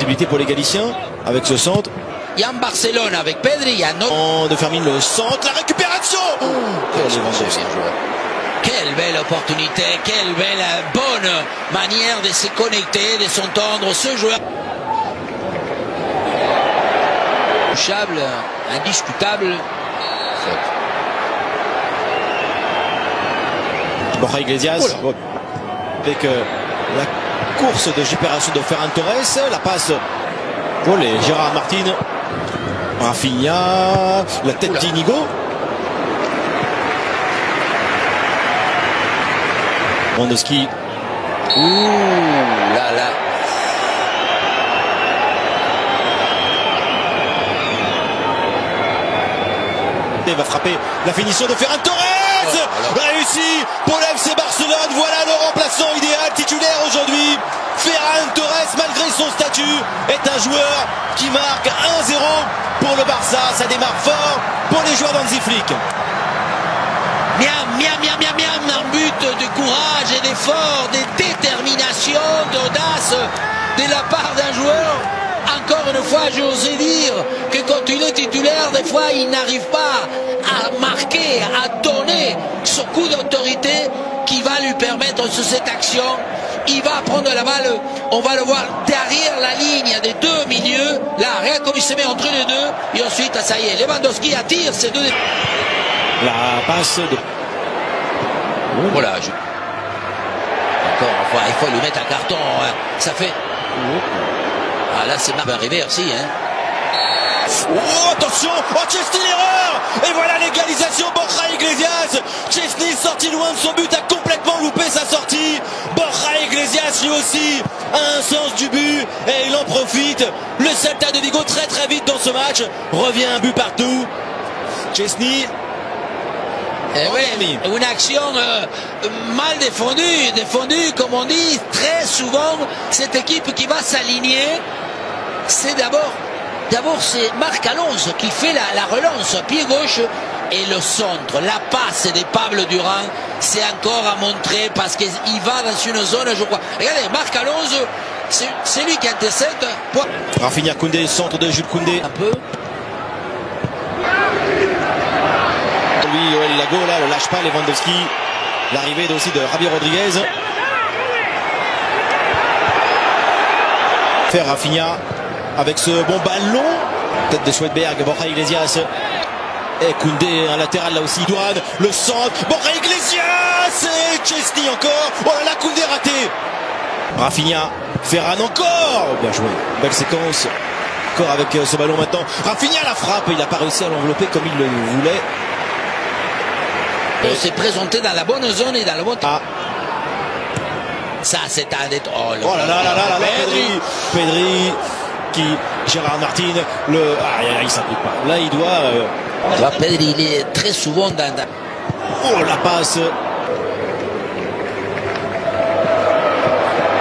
possibilité pour les Galiciens avec ce centre. Il y a en Barcelone avec Pedri, il y a un autre. De Fermin le centre, la récupération. Quelle belle opportunité, quelle belle bonne manière de se connecter, de s'entendre ce joueur. Touchable, indiscutable. Borja Iglesias avec la course de récupération de Ferran Torres, la passe pour les Gérard Martin, Rafinha, la tête d'Inigo. Lewandowski. Ouh là là. Il va frapper la finition de Ferran Torres. Réussi pour l'FC Barcelone. Voilà le remplaçant idéal, titulaire aujourd'hui. Ferran Torres, malgré son statut, est un joueur qui marque 1-0 pour le Barça. Ça démarre fort pour les joueurs d'Hansi Flick. Miam, miam, miam, miam, miam, un but de courage et d'effort, de détermination, d'audace de la part d'un joueur. Encore une fois, j'osais dire que quand il est titulaire, des fois, il n'arrive pas à marquer, à donner ce coup d'autorité qui va lui permettre sur cette action. Il va prendre la balle, on va le voir derrière la ligne des deux milieux. Là, rien comme il se met entre les deux. Et ensuite, ça y est, Lewandowski attire ces deux. La passe de... Voilà. Encore une fois, il faut lui mettre un carton. Hein. Ça fait... Ah là, c'est mal arrivé aussi. Hein. Oh, attention! Oh, Chesney, l'erreur! Et voilà l'égalisation, Borja Iglesias! Chesney, sorti loin de son but, a complètement loupé sa sortie. Borja Iglesias, lui aussi, a un sens du but et il en profite. Le Celta de Vigo, très très vite dans ce match, revient un but partout. Chesney. Oui, une action mal défendue, comme on dit. Très souvent, cette équipe qui va s'aligner, c'est d'abord c'est Marc Alonso qui fait la relance, pied gauche, et le centre, la passe de Pablo Durán, c'est encore à montrer parce qu'il va dans une zone, je crois. Regardez, Marc Alonso, c'est lui qui intercepte. Rafinha Koundé, centre de Jules Koundé. Un peu. Lui, Joël Lago, là, le lâche pas, Lewandowski. L'arrivée aussi de Javier Rodriguez. Faire Rafinha avec ce bon ballon. Tête de Schwedberg, Borja Iglesias. Et Koundé, un latéral là aussi. Durán, le centre. Borja Iglesias et Chesney encore. Oh là là, Koundé raté. Rafinha, Ferran encore. Bien joué. Belle séquence. Encore avec ce ballon maintenant. Rafinha la frappe. Il n'a pas réussi à l'envelopper comme il le voulait. On s'est présenté dans la bonne zone et dans le bon temps. Ça, c'est un des... Oh là là là là là, Pedri qui... Gérard Martin, il s'applique pas. Là, il doit... Pedri, il est très souvent dans... Oh, la passe.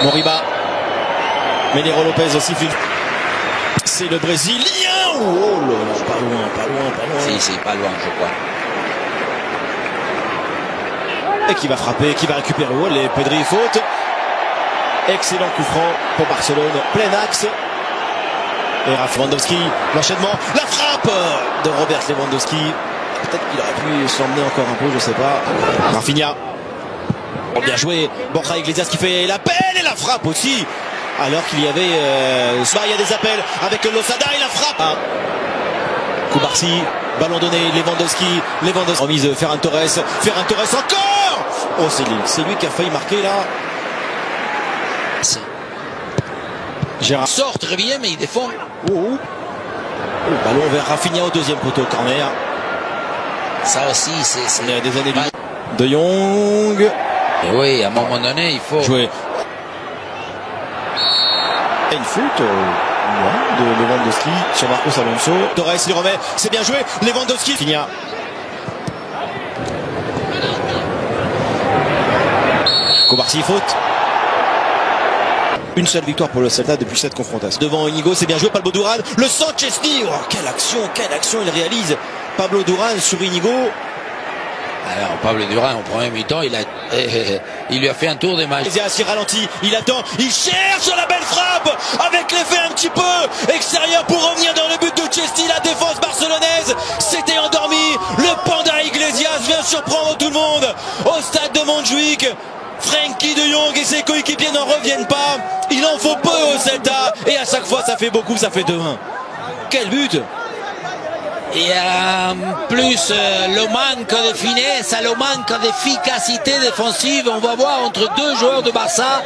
Moriba. Menero Lopez aussi. C'est le Brésilien. Oh là, pas loin. Si, pas loin, je crois. Et qui va frapper, qui va récupérer les Pedri, faute. Excellent coup franc pour Barcelone, plein axe. Et Lewandowski, l'enchaînement, la frappe de Robert Lewandowski. Peut-être qu'il aurait pu s'emmener encore un peu, je sais pas. Rafinha. Bien joué, Borja Iglesias qui fait l'appel et la frappe aussi. Alors qu'il y avait il y a des appels avec Losada et la frappe. Koubarsi, ballon donné, Lewandowski. Remise Ferran Torres encore. Oh, c'est lui qui a failli marquer là. Gérard sort très bien, mais il défend. Ballon vers Rafinha au deuxième poteau, corner. Ça aussi, c'est des années de Jong. Et oui, à un moment donné, il faut jouer. Et une faute de Lewandowski sur Marcos Alonso. Torres, il remet, c'est bien joué. Lewandowski. Rafinha. Koubarsi, faute. Une seule victoire pour le Celta depuis cette confrontation. Devant Inigo, c'est bien joué. Pablo Durán, le centre Chesney. Oh, quelle action il réalise. Pablo Durán sur Inigo. Alors Pablo Durán au premier mi-temps, il lui a fait un tour des matchs. Iglesias, il ralentit, il attend, il cherche la belle frappe avec l'effet un petit peu extérieur pour revenir dans le but de Chesney. La défense barcelonaise s'était endormie. Le panda Iglesias vient surprendre tout le monde au stade de Montjuïc. Frenkie de Jong et ses coéquipiers n'en reviennent pas. Il en faut peu au Celta et à chaque fois ça fait beaucoup, ça fait 2-1. Quel but! Et en plus, le manque de finesse, le manque d'efficacité défensive, on va voir entre deux joueurs de Barça,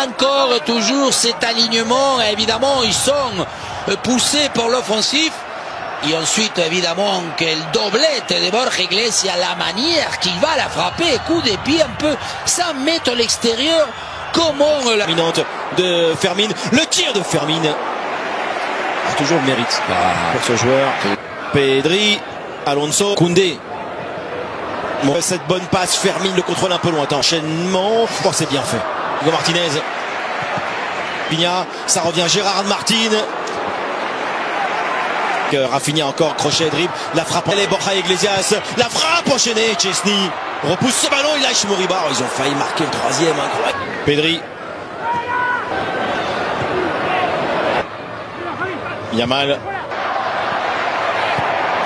encore toujours cet alignement. Évidemment, ils sont poussés pour l'offensif. Et ensuite, évidemment, quel doublette de Borja Iglesias, la manière qu'il va la frapper, coup de pied un peu, 100 mètres à l'extérieur. Comment la dominante de Fermin, le tir de Fermin a toujours le mérite pour ce joueur. Pedri, Alonso, Koundé. Bon, cette bonne passe, Fermin le contrôle un peu loin. Enchaînement, oh, c'est bien fait. Hugo Martinez, Rafinha, ça revient Gérard Martin. Rafinha encore, crochet, dribble, la frappe, elle est Borja Iglesias, la frappe enchaînée, Chesney repousse ce ballon, il lâche Moriba, ils ont failli marquer le troisième, incroyable. Pedri, Yamal,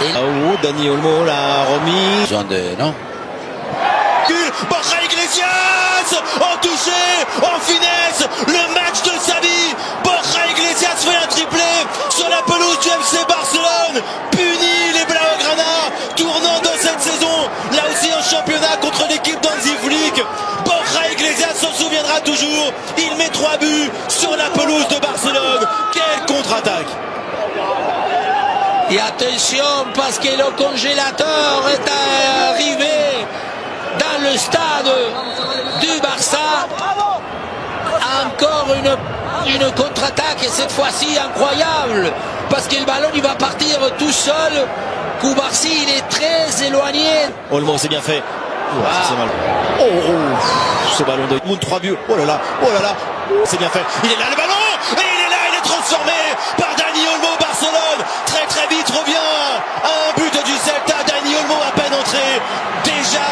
oh, Dani Olmo l'a remis, non. Borja Iglesias, en touché, en finesse, le match de sa vie. Borja Iglesias fait un triplé sur la pelouse du FC Barcelone, punit les Blaugrana, tournant dans cette saison, là aussi en championnat contre l'équipe d'Hansi Flick. Borja Iglesias s'en souviendra toujours, il met 3 buts sur la pelouse de Barcelone. Quelle contre-attaque! Et attention parce que le congélateur est arrivé dans le stade du Barça. Encore une contre-attaque et cette fois-ci incroyable parce que le ballon il va partir tout seul. Koubarsi il est très éloigné. Olmo c'est bien fait. C'est mal. Ce ballon de 3 buts. Oh là là, c'est bien fait. Il est là le ballon et il est là, il est transformé par Dani Olmo. Barcelone très très vite revient à un but du Celta. Dani Olmo à peine entré. Déjà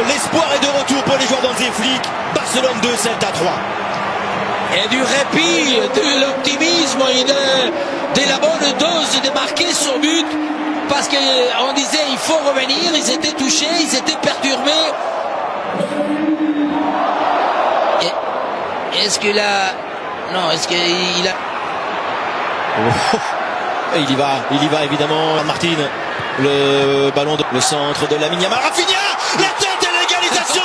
l'espoir est de retour pour les joueurs d'Hansi Flick. Barcelone 2, Celta 3. Et du répit, de l'optimisme et de la bonne dose de marquer son but. Parce qu'on disait il faut revenir, ils étaient touchés, ils étaient perturbés. Est-ce qu'il a... Non, est-ce qu'il a... Il y va évidemment. Martin, le ballon le centre de Lamine Yamal. Rafinha, la tête et l'égalisation.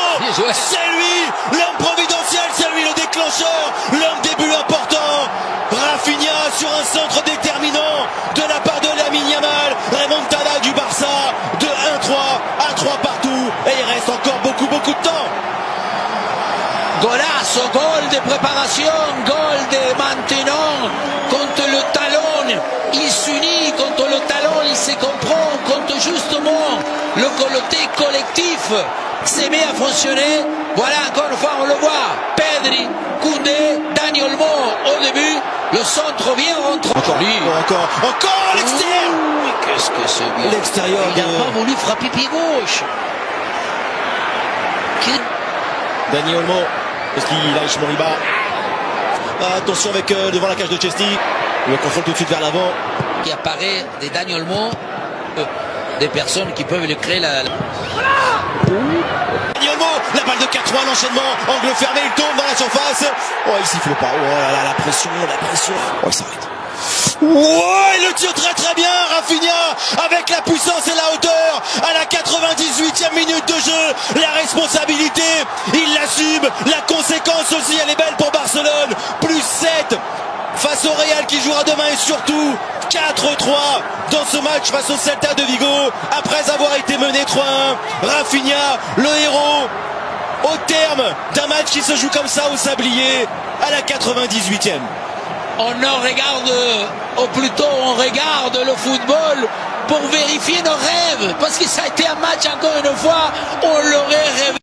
C'est lui, l'homme providentiel, c'est lui le déclencheur, l'homme des buts importants. Rafinha sur un centre déterminant de la part de Lamine Yamal. Remontada du Barça de 1-3 à 3 partout et il reste encore beaucoup de temps. Golazo, gol de préparation, gol de maintenant contre le talon, il s'unit contre le talon, il se comprend contre justement le côté collectif s'est mis à fonctionner. Voilà encore une fois on le voit, Pedri, Koundé, Dani Olmo au début, le centre bien rentre. Encore l'extérieur. Qu'est-ce que c'est bien. L'extérieur. Il n'a pas voulu frapper pied gauche. Dani Olmo. Parce qu'il lâche Moriba. Attention avec devant la cage de Chesney. Le contrôle tout de suite vers l'avant. Qui apparaît des Dani Olmo, des personnes qui peuvent lui créer la... Dani Olmo, la balle de 4-3, l'enchaînement, angle fermé, il tombe dans la surface. Oh, il siffle pas. Oh là là, la pression. Oh, il s'arrête. Ouais, il le tire très très bien, Rafinha, avec la puissance et la hauteur, à la 98e minute de jeu, la responsabilité, il l'assume, la conséquence aussi, elle est belle pour Barcelone, plus 7 face au Real qui jouera demain et surtout 4-3 dans ce match face au Celta de Vigo, après avoir été mené 3-1, Rafinha, le héros, au terme d'un match qui se joue comme ça au Sablier, à la 98e. On en regarde, ou plutôt on regarde le football pour vérifier nos rêves, parce que ça a été un match encore une fois, on l'aurait rêvé.